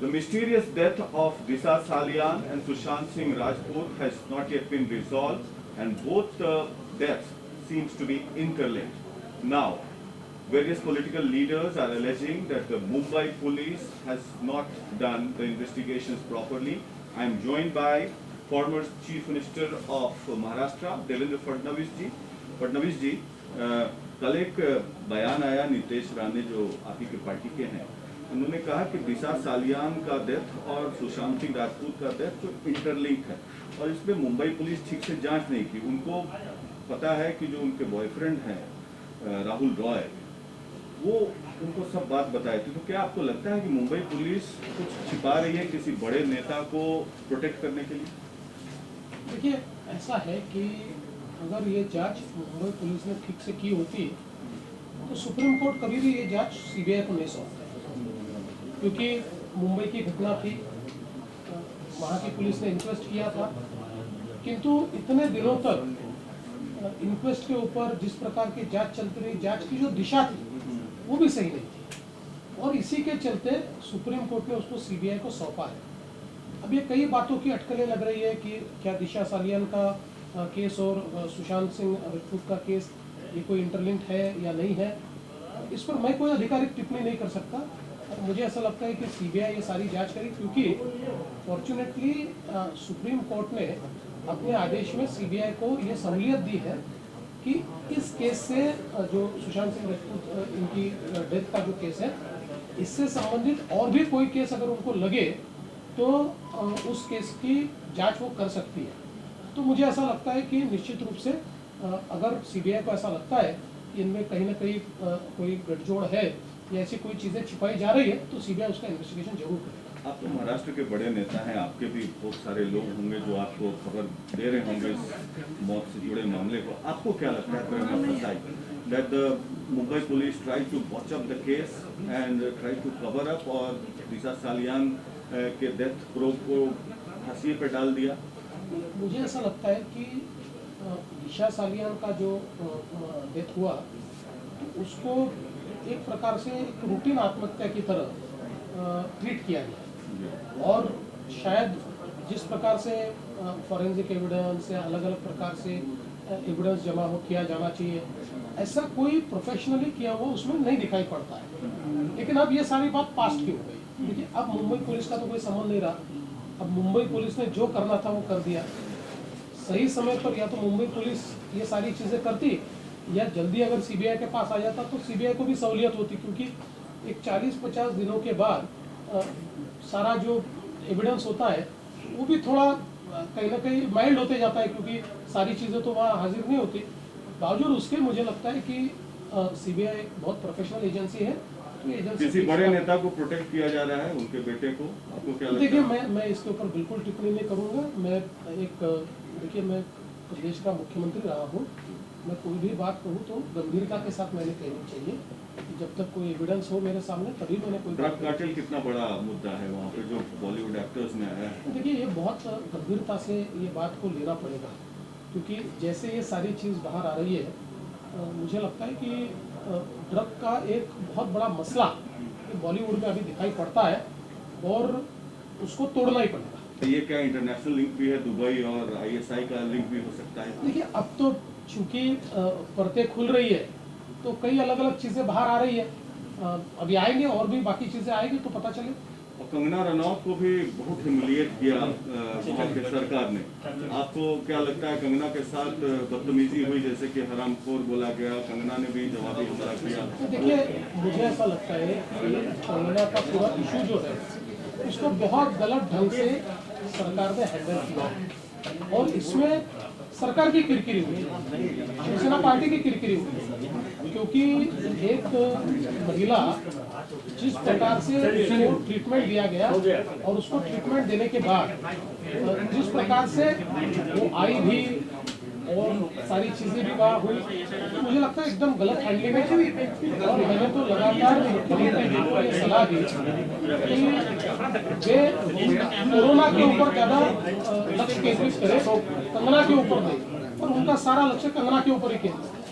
The mysterious death of Disha Salian and Sushant Singh Rajput has not yet been resolved, and both deaths seems to be interlinked. Now, various political leaders are alleging that the Mumbai police has not done the investigations properly. I am joined by former Chief Minister of Maharashtra, Devendra Fadnavis ji. कल एक बयान आया नीतीश राणे जो आप ही की party के हैं, उन्होंने कहा कि दिशा सालियान का डेथ और सुशांत सिंह राजपूत का डेथ जो इंटरलिंक है और इसमें मुंबई पुलिस ठीक से जांच नहीं की। उनको पता है कि जो उनके बॉयफ्रेंड हैं राहुल रॉय, वो उनको सब बात बताए थे। तो क्या आपको लगता है कि मुंबई पुलिस कुछ छिपा रही है किसी बड़े नेता को प्रोटेक्ट करने के लिए? देखिए, ऐसा है कि अगर ये जांच मुंबई पुलिस ने ठीक से की होती तो सुप्रीम कोर्ट कभी भी ये जांच सीबीआई को नहीं सौंपता, क्योंकि मुंबई की घटना थी, वहाँ की पुलिस ने इंक्वेस्ट किया था, किंतु इतने दिनों तक इंक्वेस्ट के ऊपर जिस प्रकार की जांच चलती रही, जांच की जो दिशा थी वो भी सही नहीं थी, और इसी के चलते सुप्रीम कोर्ट ने उसको सीबीआई को सौंपा है। अब ये कई बातों की अटकलें लग रही है कि क्या दिशा सालियान का केस और सुशांत सिंह राजपूत का केस ये कोई इंटरलिंक्ड है या नहीं है, इस पर मैं कोई आधिकारिक टिप्पणी नहीं कर सकता। मुझे ऐसा लगता है कि सीबीआई ये सारी जांच करेगी, क्योंकि फॉर्चुनेटली सुप्रीम कोर्ट ने अपने आदेश में सीबीआई को ये सहूलियत दी है कि इस केस से जो सुशांत सिंह राजपूत इनकी डेथ का जो केस है, इससे संबंधित और भी कोई केस अगर उनको लगे तो उस केस की जांच वो कर सकती है। तो मुझे ऐसा लगता है कि निश्चित रूप से अगर सीबीआई को ऐसा लगता है कि इनमें कहीं ना कहीं कोई गठजोड़ है या ऐसी कोई चीज़ें छिपाई जा रही है, तो सीबीआई उसका इन्वेस्टिगेशन जरूर करेगा। आप तो महाराष्ट्र के बड़े नेता हैं, आपके भी बहुत सारे लोग होंगे जो आपको खबर दे रहे होंगे इस मौत से जुड़े मामले को। आपको क्या लगता है that the Mumbai police tried to botch up the case and tried to cover up, और दिशा सालियान के डेथ प्रोब को फांसी पे डाल दिया? मुझे ऐसा लगता है कि दिशा सालियान का जो डेथ हुआ उसको एक प्रकार से एक रूटीन आत्महत्या की तरह ट्रीट किया गया, और शायद जिस प्रकार से फॉरेंसिक एविडेंस या अलग अलग प्रकार से एविडेंस जमा किया जाना चाहिए, ऐसा कोई प्रोफेशनली किया हुआ उसमें नहीं दिखाई पड़ता है। लेकिन अब ये सारी बात पास्ट की हो गई। देखिए, अब मुंबई पुलिस का तो कोई संबंध नहीं रहा। अब मुंबई पुलिस ने जो करना था वो कर दिया सही समय पर। या तो मुंबई पुलिस ये सारी चीज़ें करती, या जल्दी अगर सीबीआई के पास आ जाता तो सीबीआई को भी सहूलियत होती, क्योंकि एक 40-50 दिनों के बाद सारा जो एविडेंस होता है वो भी थोड़ा कहीं ना कहीं माइल्ड होते जाता है, क्योंकि सारी चीज़ें तो वहाँ हाजिर नहीं होती। बावजूद उसके मुझे लगता है कि सीबीआई बहुत प्रोफेशनल एजेंसी है। तो किसी बड़े नेता को प्रोटेक्ट किया जा रहा है, उनके बेटे को, आपको क्या लगता है? देखिए, मैं इसके ऊपर बिल्कुल टिप्पणी नहीं करूँगा। मैं प्रदेश का मुख्यमंत्री रहा हूँ। मैं कोई भी बात कहूँ तो गंभीरता के साथ मैंने कहनी चाहिए। जब तक कोई एविडेंस हो मेरे सामने तभी मैंने कोई। ड्रग कार्टेल कितना बड़ा मुद्दा है वहाँ पे जो बॉलीवुड एक्टर्स में आया है? देखिए, ये बहुत गंभीरता से ये बात को लेना पड़ेगा, क्योंकि जैसे ये सारी चीज़ बाहर आ रही है, मुझे लगता है कि ड्रग का एक बहुत बड़ा मसला बॉलीवुड में अभी दिखाई पड़ता है और उसको तोड़ना ही पड़ेगा। ये क्या इंटरनेशनल लिंक भी है, दुबई और आईएसआई का लिंक भी हो सकता है? देखिए, अब तो चूंकि परतें खुल रही है तो कई अलग अलग चीज़ें बाहर आ रही है। अभी आएंगे और भी बाकी चीज़ें आएंगी तो पता चले। और कंगना रनौत को भी बहुत ह्यूमिलिएट किया वहाँ की सरकार ने। आपको क्या लगता है, कंगना के साथ बदतमीजी हुई, जैसे कि हरामखोर बोला गया, कंगना ने भी जवाबी हमला किया? तो देखिए, मुझे ऐसा लगता है कि कंगना का पूरा इशू जो है उसको बहुत गलत ढंग से सरकार ने हैंडल किया, और इसमें सरकार की किरकिरी हुई, शिवसेना पार्टी की किरकिरी हुई, क्योंकि एक महिला जिस प्रकार से उसको ट्रीटमेंट दिया गया और उसको ट्रीटमेंट देने के बाद जिस प्रकार से वो आई भी और सारी चीज़ें भी वहाँ हुई, तो मुझे लगता है एकदम गलत हैंडलिंग है। और मैंने तो लगातार मुख्यमंत्री जी को ये सलाह दी कि वे कोरोना के ऊपर ज़्यादा लक्ष्य केंद्रित करें, कंगना के ऊपर नहीं, और उनका सारा लक्ष्य कंगना के ऊपर ही केंद्रित।